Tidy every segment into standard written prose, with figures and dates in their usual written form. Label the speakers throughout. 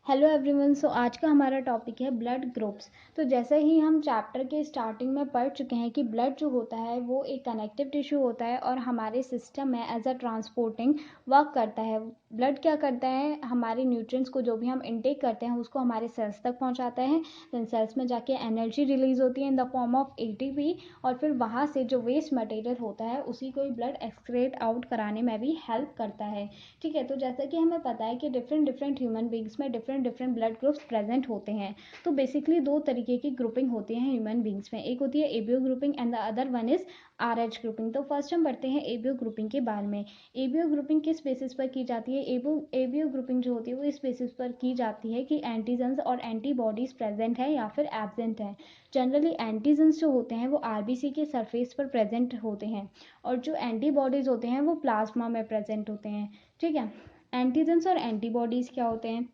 Speaker 1: Hello everyone. सो आज का हमारा टॉपिक है ब्लड ग्रुप्स। तो जैसे ही हम चैप्टर के स्टार्टिंग में पढ़ चुके हैं कि ब्लड जो होता है वो एक कनेक्टिव टिश्यू होता है और हमारे सिस्टम में एज अ ट्रांसपोर्टिंग वर्क करता है। ब्लड क्या करता है, हमारे न्यूट्रिएंट्स को जो भी हम इनटेक करते हैं उसको हमारे सेल्स तक पहुंचाता है। देन सेल्स में जाके एनर्जी रिलीज होती है in the form of ATP, और फिर वहाँ से जो वेस्ट मटेरियल होता है उसी को ब्लड एक्सक्रेट आउट कराने में भी हेल्प करता है। ठीक है, तो जैसा कि हमें पता है कि डिफरेंट डिफरेंट ह्यूमन बींग्स में different different blood groups present होते हैं। तो बेसिकली दो तरीके की ग्रुपिंग होती है ह्यूमन बींग्स में, एक होती है ABO grouping and the other one is RH grouping. तो फर्स्ट हम बढ़ते हैं एबीओ ग्रुपिंग के बारे में। एबीओ ग्रुपिंग किस बेसिस पर की जाती है? एबीओ ग्रुपिंग जो होती है वो इस बेसिस पर की जाती है कि एंटीजन्स और एंटीबॉडीज प्रेजेंट है या फिर एब्सेंट है। जनरली एंटीजन्स जो होते हैं वो आरबीसी के सरफेस पर प्रेजेंट होते हैं और जो एंटीबॉडीज होते हैं वो प्लाज्मा में प्रेजेंट होते हैं। ठीक है, एंटीजन्स और एंटीबॉडीज क्या होते हैं?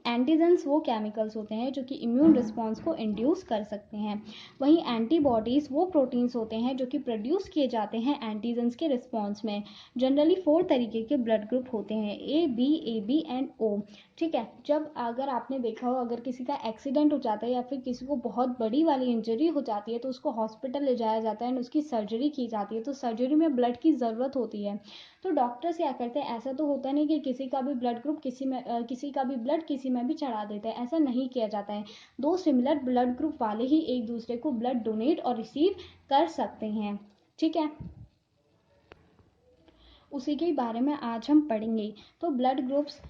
Speaker 1: एंटीजन्स वो केमिकल्स होते हैं जो कि इम्यून रिस्पॉन्स को इंड्यूस कर सकते हैं। वहीं एंटीबॉडीज वो प्रोटीन्स होते हैं जो कि प्रोड्यूस किए जाते हैं एंटीजन्स के रिस्पॉन्स में। जनरली 4 तरीके के ब्लड ग्रुप होते हैं, ए बी एंड ओ। ठीक है, जब अगर आपने देखा हो अगर किसी का एक्सीडेंट हो जाता है या फिर किसी को बहुत बड़ी वाली इंजरी हो जाती है तो उसको हॉस्पिटल ले जाया जाता है एंड उसकी सर्जरी की जाती है। तो सर्जरी में ब्लड की ज़रूरत होती है। तो डॉक्टर्स क्या करते हैं, ऐसा तो होता नहीं कि किसी का भी ब्लड ग्रुप किसी का भी ब्लड किसी में भी चढ़ा देते हैं, ऐसा नहीं किया जाता है। दो सिमिलर ब्लड ग्रुप वाले ही एक दूसरे को ब्लड डोनेट और रिसीव कर सकते हैं। ठीक है, उसी के बारे में आज हम पढ़ेंगे। तो ब्लड ग्रुप्स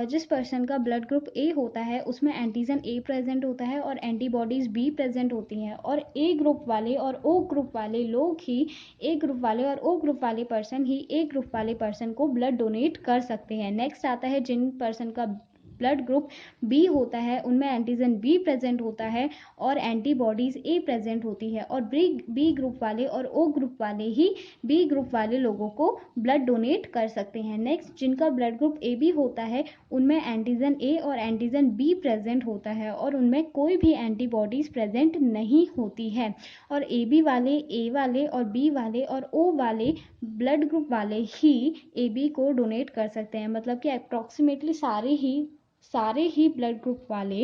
Speaker 1: जिस पर्सन का ब्लड ग्रुप ए होता है उसमें एंटीजन ए प्रेजेंट होता है और एंटीबॉडीज बी प्रेजेंट होती हैं, और ए ग्रुप वाले और ओ ग्रुप वाले लोग ही ए ग्रुप वाले और ओ ग्रुप वाले पर्सन ही ए ग्रुप वाले पर्सन को ब्लड डोनेट कर सकते हैं। नेक्स्ट आता है जिन पर्सन का ब्लड ग्रुप बी होता है उनमें एंटीजन बी प्रेजेंट होता है और एंटीबॉडीज ए प्रेजेंट होती है, और बी ग्रुप वाले और ओ ग्रुप वाले ही बी ग्रुप वाले लोगों को ब्लड डोनेट कर सकते हैं। नेक्स्ट जिनका ब्लड ग्रुप ए बी होता है उनमें एंटीजन ए और एंटीजन बी प्रेजेंट होता है और उनमें कोई भी एंटीबॉडीज प्रेजेंट नहीं होती है, और ए बी वाले, ए वाले और बी वाले और ओ वाले ब्लड ग्रुप वाले ही ए बी को डोनेट कर सकते हैं। मतलब कि अप्रॉक्सीमेटली सारे ही ब्लड ग्रुप वाले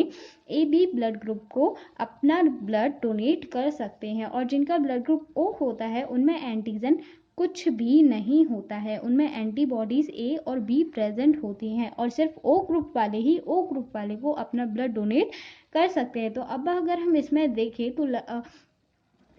Speaker 1: ए बी ब्लड ग्रुप को अपना ब्लड डोनेट कर सकते हैं, और जिनका ब्लड ग्रुप ओ होता है उनमें एंटीजन कुछ भी नहीं होता है, उनमें एंटीबॉडीज ए और बी प्रेजेंट होती हैं और सिर्फ ओ ग्रुप वाले ही ओ ग्रुप वाले को अपना ब्लड डोनेट कर सकते हैं। तो अब अगर हम इसमें देखें तो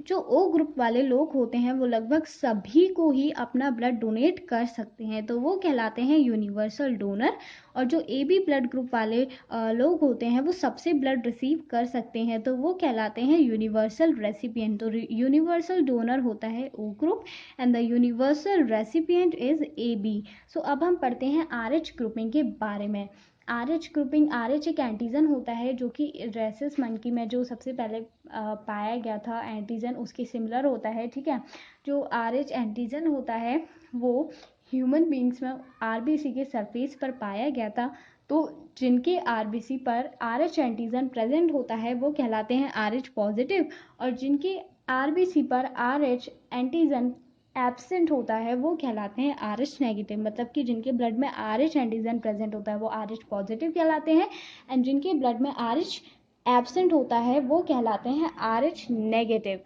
Speaker 1: जो ओ ग्रुप वाले लोग होते हैं वो लगभग सभी को ही अपना ब्लड डोनेट कर सकते हैं, तो वो कहलाते हैं यूनिवर्सल डोनर। और जो ए बी ब्लड ग्रुप वाले लोग होते हैं वो सबसे ब्लड रिसीव कर सकते हैं, तो वो कहलाते हैं यूनिवर्सल रेसिपिएंट। तो यूनिवर्सल डोनर होता है O group and the universal recipient is A B. So अब हम पढ़ते हैं आर एच ग्रुपिंग के बारे में। R H grouping, R H एक एंटीजन होता है जो कि रेसिस मंकी में जो सबसे पहले पाया गया था एंटीजन उसके सिमिलर होता है। ठीक है, जो आर एच एंटीजन होता है वो ह्यूमन बींग्स में आरबीसी के सरफेस पर पाया गया था। तो जिनके आरबीसी पर आर एच एंटीजन प्रेजेंट होता है वो कहलाते हैं आर एच पॉजिटिव, और जिनके आरबीसी पर आर एच एंटीजन एब्सेंट होता है वो कहलाते हैं आर एच नेगेटिव। मतलब कि जिनके ब्लड में आर एच एंटीजन प्रेजेंट होता है वो आर एच पॉजिटिव कहलाते हैं, एंड जिनके ब्लड में आर एच एब्सेंट होता है वो कहलाते हैं आर एच नेगेटिव।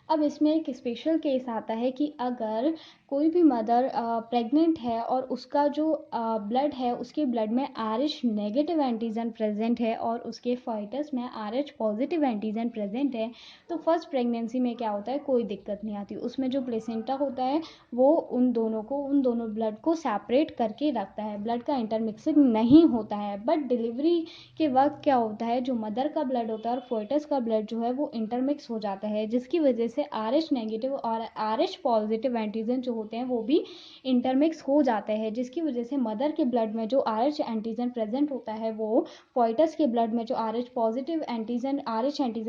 Speaker 1: अब इसमें एक स्पेशल केस आता है कि अगर कोई भी मदर प्रेग्नेंट है और उसका जो ब्लड है उसके ब्लड में R H negative antigen present है और उसके फॉइटस में R H positive antigen present है, तो फर्स्ट प्रेगनेंसी में क्या होता है, कोई दिक्कत नहीं आती। उसमें जो प्लेसेंटा होता है वो उन दोनों ब्लड को सेपरेट करके रखता है, ब्लड का इंटरमिक्सिंग नहीं होता है। बट डिलीवरी के वक्त क्या होता है, जो मदर का ब्लड होता है और फोइटस का ब्लड जो है वो इंटरमिक्स हो जाता है, जिसकी वजह से आर एच नेगेटिव और आर एच पॉजिटिव एंटीजन जो होते हैं वो भी इंटरमिक्स हो जाते हैं, जिसकी वजह से मदर के ब्लड में जो आर एच एंटीजन प्रेजेंट होता है वो फोइटस के ब्लड में जो R H positive antigen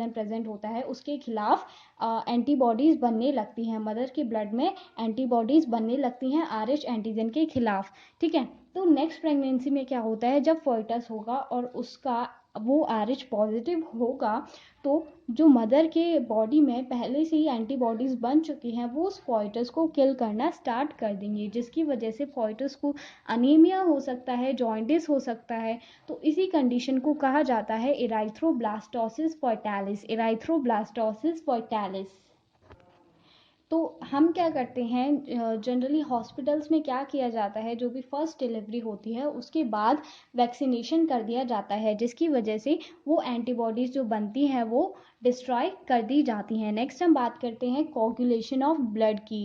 Speaker 1: present होता है उसके खिलाफ एंटीबॉडीज बनने लगती हैं। मदर के ब्लड में एंटीबॉडीज बनने लगती हैं आर एच एंटीजन के खिलाफ। ठीक है, तो नेक्स्ट प्रेगनेंसी में क्या होता है, जब फोइटस होगा और उसका वो RH पॉजिटिव होगा तो जो मदर के बॉडी में पहले से ही एंटीबॉडीज़ बन चुकी हैं वो उस फॉइटस को किल करना स्टार्ट कर देंगी, जिसकी वजह से फॉइटस को अनीमिया हो सकता है, जॉन्डिस हो सकता है। तो इसी कंडीशन को कहा जाता है इराइथ्रोब्लास्टोसिस फॉइटालिस, इराइथ्रोब्लास्टोसिस फॉइटालिस। तो हम क्या करते हैं जनरली हॉस्पिटल्स में क्या किया जाता है, जो भी फर्स्ट डिलीवरी होती है उसके बाद वैक्सीनेशन कर दिया जाता है, जिसकी वजह से वो एंटीबॉडीज़ जो बनती हैं वो डिस्ट्रॉय कर दी जाती हैं। नेक्स्ट हम बात करते हैं कोगुलेशन ऑफ ब्लड की।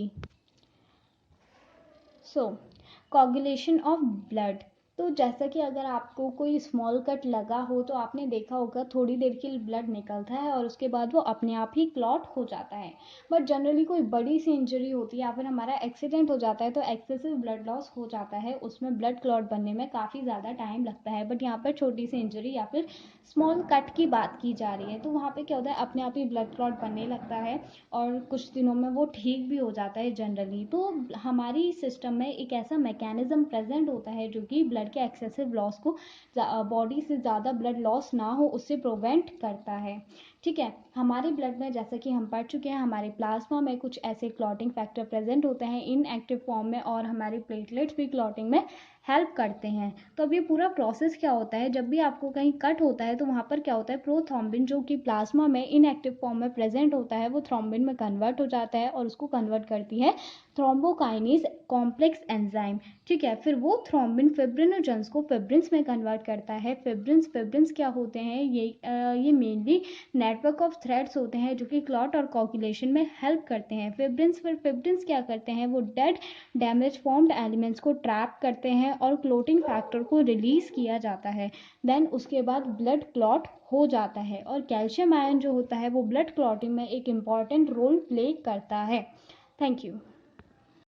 Speaker 1: कोगुलेशन ऑफ ब्लड, तो जैसा कि अगर आपको कोई स्मॉल कट लगा हो तो आपने देखा होगा थोड़ी देर के लिए ब्लड निकलता है और उसके बाद वो अपने आप ही क्लॉट हो जाता है। बट जनरली कोई बड़ी सी इंजरी होती है या फिर हमारा एक्सीडेंट हो जाता है तो एक्सेसिव ब्लड लॉस हो जाता है, उसमें ब्लड क्लॉट बनने में काफ़ी ज़्यादा टाइम लगता है। बट यहाँ पर छोटी सी इंजरी या फिर स्मॉल कट की बात की जा रही है तो वहाँ पर क्या होता है, अपने आप ही ब्लड क्लॉट बनने लगता है और कुछ दिनों में वो ठीक भी हो जाता है जनरली। तो हमारी सिस्टम में एक ऐसा मैकेनिज्म प्रेजेंट होता है जो कि ब्लड के एक्सेसिव लॉस को, बॉडी से ज़्यादा ब्लड लॉस ना हो उससे प्रिवेंट करता है। ठीक है, हमारे ब्लड में जैसा कि हम पढ़ चुके हैं हमारे प्लाज्मा में कुछ ऐसे क्लॉटिंग फैक्टर प्रेजेंट होते हैं इन एक्टिव फॉर्म में और हमारे प्लेटलेट्स भी क्लॉटिंग में हेल्प करते हैं। तो अब ये पूरा प्रोसेस क्या होता है, जब भी आपको कहीं कट होता है तो वहाँ पर क्या होता है, प्रोथ्रोम्बिन जो कि प्लाज्मा में इनएक्टिव फॉर्म में प्रेजेंट होता है वो थ्रोम्बिन में कन्वर्ट हो जाता है और उसको कन्वर्ट करती है थ्रोम्बोकाइनेज कॉम्प्लेक्स एंजाइम। ठीक है, फिर वो थ्रोम्बिन फिब्रिनोजेंस को फिब्रिन्स में कन्वर्ट करता है। फिब्रिन्स क्या होते हैं, ये मेनली नेटवर्क ऑफ थ्रेड्स होते हैं जो कि क्लॉट और कोगुलेशन में हेल्प करते हैं। फिब्रिन्स क्या करते हैं, वो डेड डैमेज फॉर्म्ड एलिमेंट्स को ट्रैप करते हैं और क्लोटिंग फैक्टर को रिलीज किया जाता है। देन उसके बाद ब्लड क्लॉट हो जाता है और कैल्शियम आयन जो होता है वो ब्लड क्लॉटिंग में एक इम्पॉर्टेंट रोल प्ले करता है। Thank you.